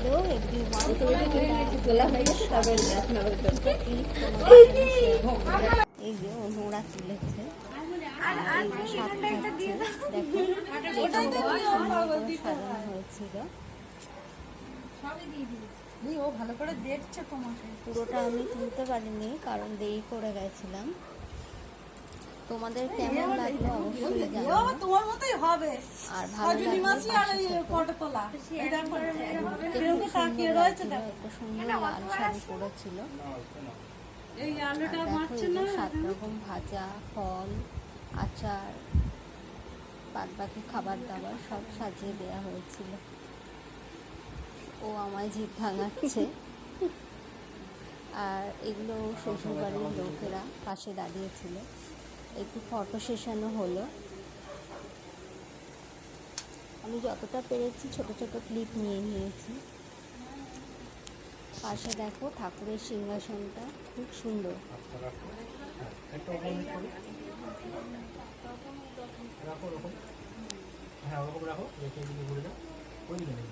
Hello everyone, তোলা হয়ে গেছে তবে এই যে ও নোড়া তুলেছে আর এই যে সাপ খাচ্ছে। দেখো সাজানো হয়েছিল, ও ভালো করে দেখছে তোমাকে। পুরোটা আমি তুলতে পারিনি কারণ দেরি করে গেছিলাম। তোমাদের কেমন লাগলো অবশ্যই জানাও, তোমার মতোই হবে। আর ভালো লাগলে ফটো তোলা একটা সুন্দর লাল শাড়ি পরেছিল। এই আলুটা মারছে না, 7 রকম ভাজা, ফল, আচার, বাদ বাকি খাবার দাবার সব সাজিয়ে দেওয়া হয়েছিল। ও আমায় জিভ ভাঙাচ্ছে। আর এগুলো শ্বশুরবাড়ির লোকেরা পাশে দাঁড়িয়েছিল, একটু ফটো সেশনও হলো। আমি যতটা পেরেছি ছোট ছোট ক্লিপ নিয়ে নিয়েছি। পাশে দেখো ঠাকুরের সিংহাসনটা খুব সুন্দর। রাখো, হ্যাঁ ওরকম রাখো, রেখে এদিকে ঘুরে দাও, ওইদিকে নেই।